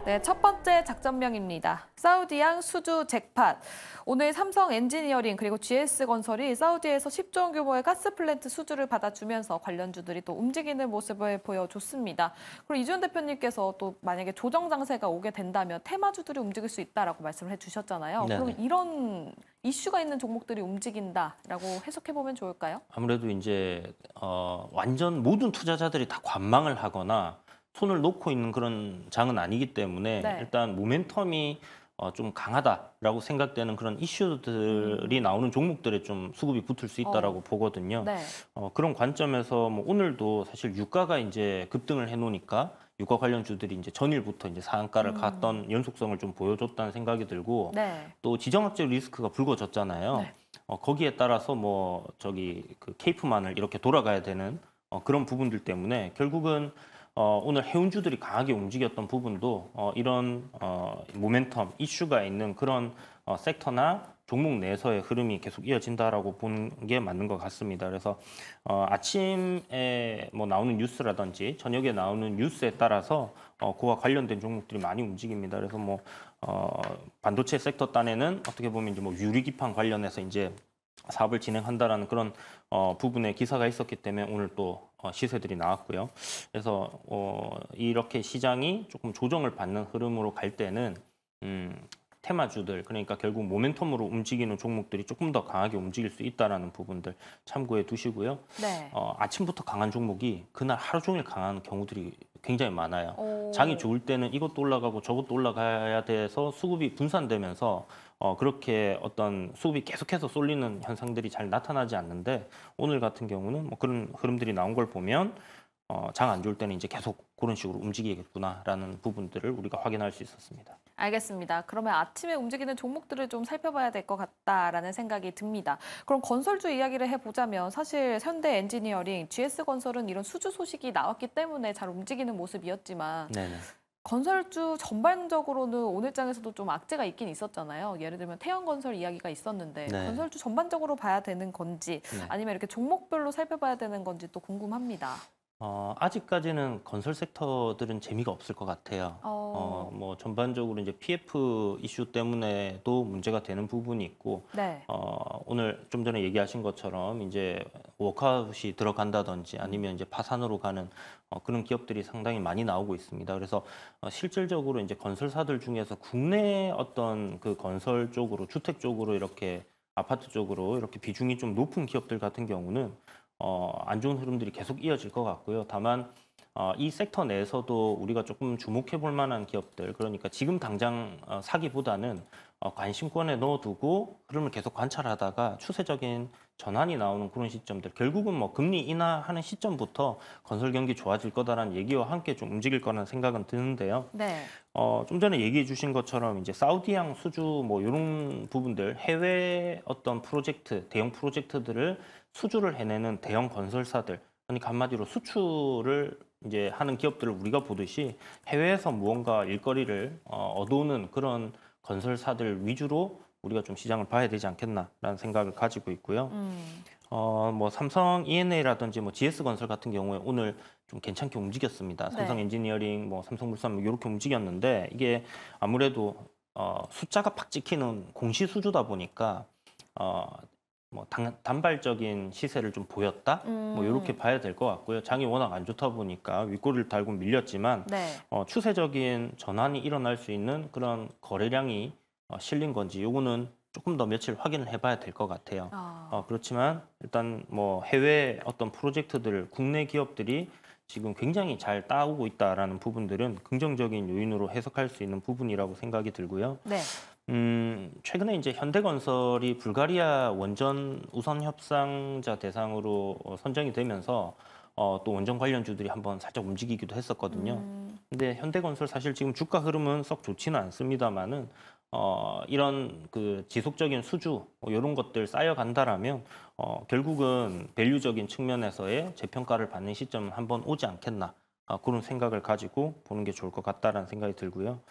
네, 첫 번째 작전명입니다. 사우디양 수주 잭팟. 오늘 삼성 엔지니어링 그리고 GS건설이 사우디에서 10조 원 규모의 가스 플랜트 수주를 받아주면서 관련주들이 또 움직이는 모습을 보여줬습니다. 그리고 이준 대표님께서 또 만약에 조정 장세가 오게 된다면 테마주들이 움직일 수 있다라고 말씀을 해주셨잖아요. 네네. 그럼 이런 이슈가 있는 종목들이 움직인다라고 해석해보면 좋을까요? 아무래도 이제 완전 모든 투자자들이 다 관망을 하거나 손을 놓고 있는 그런 장은 아니기 때문에 네. 일단 모멘텀이 좀 강하다라고 생각되는 그런 이슈들이 나오는 종목들에 좀 수급이 붙을 수 있다라고 보거든요. 네. 그런 관점에서 뭐 오늘도 사실 유가가 이제 급등을 해놓으니까 유가 관련주들이 이제 전일부터 이제 상한가를 갔던 연속성을 좀 보여줬다는 생각이 들고 네. 또 지정학적 리스크가 불거졌잖아요. 네. 거기에 따라서 뭐 저기 그 케이프만을 이렇게 돌아가야 되는 그런 부분들 때문에 결국은 오늘 해운주들이 강하게 움직였던 부분도 이런 모멘텀 이슈가 있는 그런 섹터나 종목 내에서의 흐름이 계속 이어진다라고 보는 게 맞는 것 같습니다. 그래서 아침에 뭐 나오는 뉴스라든지 저녁에 나오는 뉴스에 따라서 그와 관련된 종목들이 많이 움직입니다. 그래서 뭐 반도체 섹터 딴에는 어떻게 보면 이제 뭐 유리기판 관련해서 이제 사업을 진행한다라는 그런 부분에 기사가 있었기 때문에 오늘 또 시세들이 나왔고요. 그래서 이렇게 시장이 조금 조정을 받는 흐름으로 갈 때는 테마주들 그러니까 결국 모멘텀으로 움직이는 종목들이 조금 더 강하게 움직일 수 있다라는 부분들 참고해 두시고요. 네. 아침부터 강한 종목이 그날 하루 종일 강한 경우들이 굉장히 많아요. 오. 장이 좋을 때는 이것도 올라가고 저것도 올라가야 돼서 수급이 분산되면서 그렇게 어떤 수급이 계속해서 쏠리는 현상들이 잘 나타나지 않는데 오늘 같은 경우는 뭐 그런 흐름들이 나온 걸 보면 장 안 좋을 때는 이제 계속 그런 식으로 움직이겠구나라는 부분들을 우리가 확인할 수 있었습니다. 알겠습니다. 그러면 아침에 움직이는 종목들을 좀 살펴봐야 될 것 같다라는 생각이 듭니다. 그럼 건설주 이야기를 해보자면 사실 현대 엔지니어링, GS건설은 이런 수주 소식이 나왔기 때문에 잘 움직이는 모습이었지만 네네. 건설주 전반적으로는 오늘 장에서도 좀 악재가 있긴 있었잖아요. 예를 들면 태형건설 이야기가 있었는데 네. 건설주 전반적으로 봐야 되는 건지 네. 아니면 이렇게 종목별로 살펴봐야 되는 건지 또 궁금합니다. 아직까지는 건설 섹터들은 재미가 없을 것 같아요. 뭐 전반적으로 이제 PF 이슈 때문에도 문제가 되는 부분이 있고, 네. 오늘 좀 전에 얘기하신 것처럼 이제 워크아웃이 들어간다든지 아니면 이제 파산으로 가는 그런 기업들이 상당히 많이 나오고 있습니다. 그래서 실질적으로 이제 건설사들 중에서 국내 어떤 그 건설 쪽으로 주택 쪽으로 이렇게 아파트 쪽으로 이렇게 비중이 좀 높은 기업들 같은 경우는 안 좋은 흐름들이 계속 이어질 것 같고요. 다만 이 섹터 내에서도 우리가 조금 주목해 볼 만한 기업들, 그러니까 지금 당장 사기보다는 관심권에 넣어두고 흐름을 계속 관찰하다가 추세적인 전환이 나오는 그런 시점들, 결국은 뭐 금리 인하하는 시점부터 건설 경기 좋아질 거다라는 얘기와 함께 좀 움직일 거라는 생각은 드는데요. 네. 좀 전에 얘기해 주신 것처럼 이제 사우디양 수주 뭐 이런 부분들 해외 어떤 프로젝트, 대형 프로젝트들을 수주를 해내는 대형 건설사들, 그러니까 한마디로 수출을 이제 하는 기업들을 우리가 보듯이 해외에서 무언가 일거리를 얻어오는 그런 건설사들 위주로 우리가 좀 시장을 봐야 되지 않겠나라는 생각을 가지고 있고요. 뭐 삼성 E&A라든지 뭐 GS건설 같은 경우에 오늘 좀 괜찮게 움직였습니다. 네. 삼성 엔지니어링, 뭐 삼성물산 뭐 이렇게 움직였는데 이게 아무래도 숫자가 팍 찍히는 공시 수주다 보니까 뭐 단발적인 시세를 좀 보였다? 뭐 이렇게 봐야 될 것 같고요. 장이 워낙 안 좋다 보니까 윗꼬리를 달고 밀렸지만 네. 추세적인 전환이 일어날 수 있는 그런 거래량이 실린 건지 요거는 조금 더 며칠 확인을 해봐야 될 것 같아요. 그렇지만 일단 뭐 해외 어떤 프로젝트들, 국내 기업들이 지금 굉장히 잘 따오고 있다라는 부분들은 긍정적인 요인으로 해석할 수 있는 부분이라고 생각이 들고요. 네. 최근에 이제 현대건설이 불가리아 원전 우선 협상자 대상으로 선정이 되면서 또 원전 관련주들이 한번 살짝 움직이기도 했었거든요. 근데 현대건설 사실 지금 주가 흐름은 썩 좋지는 않습니다만은 이런 그 지속적인 수주 뭐 이런 것들 쌓여간다라면 결국은 밸류적인 측면에서의 재평가를 받는 시점은 한번 오지 않겠나 그런 생각을 가지고 보는 게 좋을 것 같다라는 생각이 들고요.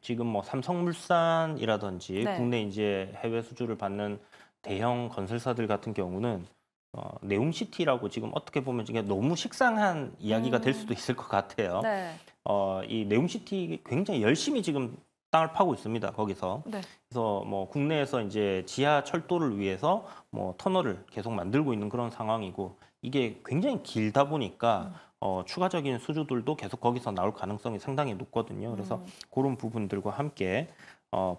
지금 뭐 삼성물산이라든지 네. 국내 이제 해외 수주를 받는 대형 건설사들 같은 경우는 네움시티라고 지금 어떻게 보면 이게 너무 식상한 이야기가 될 수도 있을 것 같아요. 네. 이 네움시티 굉장히 열심히 지금 땅을 파고 있습니다. 거기서. 네. 그래서 뭐 국내에서 이제 지하 철도를 위해서 뭐 터널을 계속 만들고 있는 그런 상황이고 이게 굉장히 길다 보니까 추가적인 수주들도 계속 거기서 나올 가능성이 상당히 높거든요. 그래서 그런 부분들과 함께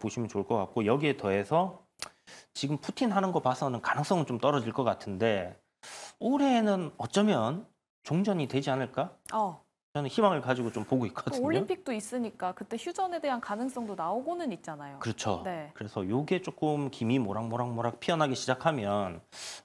보시면 좋을 것 같고 여기에 더해서 지금 푸틴 하는 거 봐서는 가능성은 좀 떨어질 것 같은데 올해는 어쩌면 종전이 되지 않을까? 저는 희망을 가지고 좀 보고 또 있거든요. 올림픽도 있으니까 그때 휴전에 대한 가능성도 나오고는 있잖아요. 그렇죠. 네. 그래서 요게 조금 김이 모락모락 피어나기 시작하면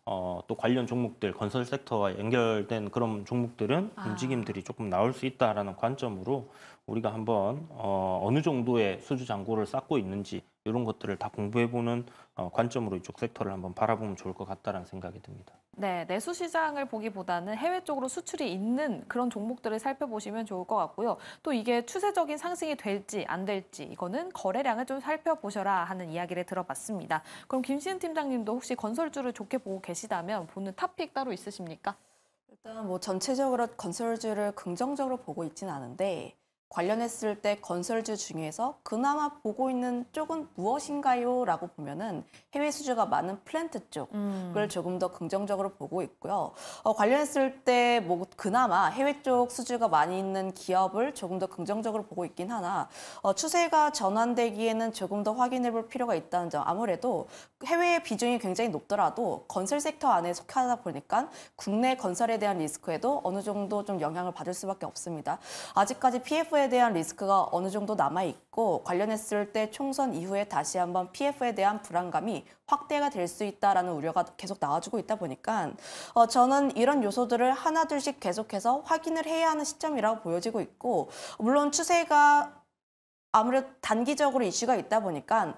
또 관련 종목들, 건설 섹터와 연결된 그런 종목들은 움직임들이 조금 나올 수 있다라는 관점으로 우리가 한번 어느 정도의 수주 잔고를 쌓고 있는지 이런 것들을 다 공부해보는 관점으로 이쪽 섹터를 한번 바라보면 좋을 것 같다라는 생각이 듭니다. 네, 내수 시장을 보기보다는 해외 쪽으로 수출이 있는 그런 종목들을 살펴보시면 좋을 것 같고요. 또 이게 추세적인 상승이 될지 안 될지 이거는 거래량을 좀 살펴보셔라 하는 이야기를 들어봤습니다. 그럼 김시은 팀장님도 혹시 건설주를 좋게 보고 계시다면 보는 탑픽 따로 있으십니까? 일단 뭐 전체적으로 건설주를 긍정적으로 보고 있지는 않은데 관련했을 때 건설주 중에서 그나마 보고 있는 쪽은 무엇인가요? 라고 보면은 해외 수주가 많은 플랜트 쪽을 조금 더 긍정적으로 보고 있고요. 관련했을 때 뭐 그나마 해외 쪽 수주가 많이 있는 기업을 조금 더 긍정적으로 보고 있긴 하나 추세가 전환되기에는 조금 더 확인해 볼 필요가 있다는 점. 아무래도 해외의 비중이 굉장히 높더라도 건설 섹터 안에 속하다 보니까 국내 건설에 대한 리스크에도 어느 정도 좀 영향을 받을 수밖에 없습니다. 아직까지 PF에 대한 리스크가 어느 정도 남아있고 관련했을 때 총선 이후에 다시 한번 PF에 대한 불안감이 확대가 될 수 있다라는 우려가 계속 나와주고 있다 보니까 저는 이런 요소들을 하나둘씩 계속해서 확인을 해야 하는 시점이라고 보여지고 있고 물론 추세가 아무래도 단기적으로 이슈가 있다 보니까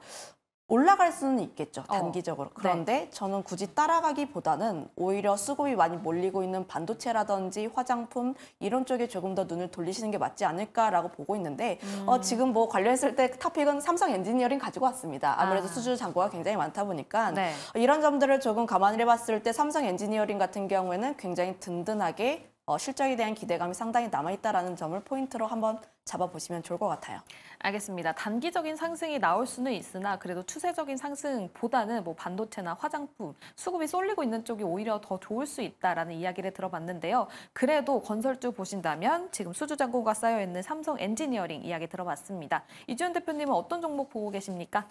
올라갈 수는 있겠죠, 단기적으로. 그런데 저는 굳이 따라가기보다는 오히려 수급이 많이 몰리고 있는 반도체라든지 화장품 이런 쪽에 조금 더 눈을 돌리시는 게 맞지 않을까라고 보고 있는데 지금 뭐 관련했을 때 탑픽은 삼성 엔지니어링 가지고 왔습니다. 아무래도 수주 잔고가 굉장히 많다 보니까 네. 이런 점들을 조금 감안을 해봤을 때 삼성 엔지니어링 같은 경우에는 굉장히 든든하게 실적에 대한 기대감이 상당히 남아있다는 점을 포인트로 한번 잡아보시면 좋을 것 같아요. 알겠습니다. 단기적인 상승이 나올 수는 있으나 그래도 추세적인 상승보다는 뭐 반도체나 화장품, 수급이 쏠리고 있는 쪽이 오히려 더 좋을 수 있다라는 이야기를 들어봤는데요. 그래도 건설주 보신다면 지금 수주 잔고가 쌓여있는 삼성 엔지니어링 이야기 들어봤습니다. 이주연 대표님은 어떤 종목 보고 계십니까?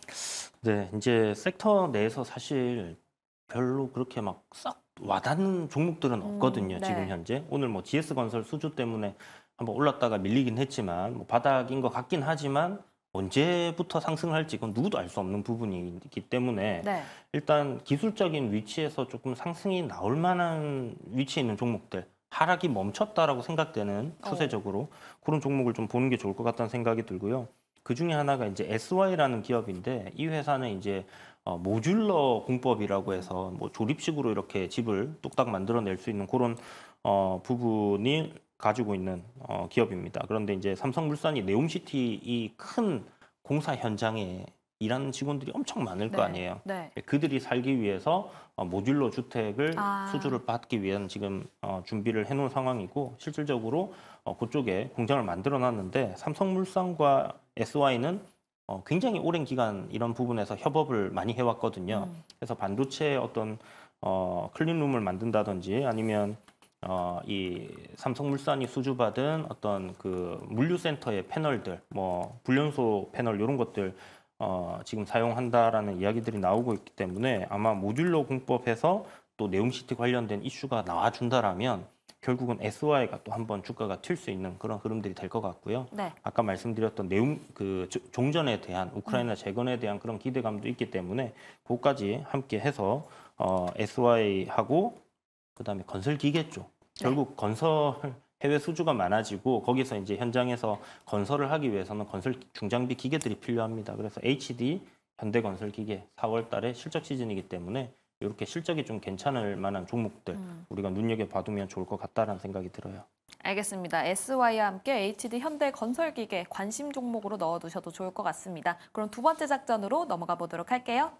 네, 이제 섹터 내에서 사실 별로 그렇게 막 썩 와닿는 종목들은 없거든요. 네. 지금 현재. 오늘 뭐 GS건설 수주 때문에 한번 올랐다가 밀리긴 했지만 뭐 바닥인 것 같긴 하지만 언제부터 상승할지 그건 누구도 알 수 없는 부분이기 때문에 네. 일단 기술적인 위치에서 조금 상승이 나올 만한 위치에 있는 종목들 하락이 멈췄다라고 생각되는 추세적으로 그런 종목을 좀 보는 게 좋을 것 같다는 생각이 들고요. 그 중에 하나가 이제 SY라는 기업인데 이 회사는 이제 모듈러 공법이라고 해서 뭐 조립식으로 이렇게 집을 뚝딱 만들어낼 수 있는 그런 부분이 가지고 있는 기업입니다. 그런데 이제 삼성물산이 네옴시티 이 큰 공사 현장에 일하는 직원들이 엄청 많을 거 아니에요. 네. 그들이 살기 위해서 모듈러 주택을 수주를 받기 위한 지금 준비를 해놓은 상황이고 실질적으로 그쪽에 공장을 만들어놨는데 삼성물산과 SY는 굉장히 오랜 기간 이런 부분에서 협업을 많이 해왔거든요. 그래서 반도체 어떤 클린룸을 만든다든지 아니면 이 삼성물산이 수주받은 어떤 그 물류센터의 패널들, 뭐 불연소 패널 이런 것들 지금 사용한다라는 이야기들이 나오고 있기 때문에 아마 모듈러 공법에서 또 네옴시티 관련된 이슈가 나와준다라면 결국은 SY가 또 한번 주가가 튈 수 있는 그런 흐름들이 될 것 같고요. 네. 아까 말씀드렸던 종전에 대한 우크라이나 재건에 대한 그런 기대감도 있기 때문에 그것까지 함께 해서 SY하고 그다음에 건설 기계 쪽 결국 건설 해외 수주가 많아지고 거기서 이제 현장에서 건설을 하기 위해서는 건설 중장비 기계들이 필요합니다. 그래서 HD 현대건설기계 4월 달에 실적 시즌이기 때문에 이렇게 실적이 좀 괜찮을 만한 종목들 우리가 눈여겨봐두면 좋을 것 같다라는 생각이 들어요. 알겠습니다. SY와 함께 HD 현대건설기계 관심 종목으로 넣어두셔도 좋을 것 같습니다. 그럼 두 번째 작전으로 넘어가 보도록 할게요.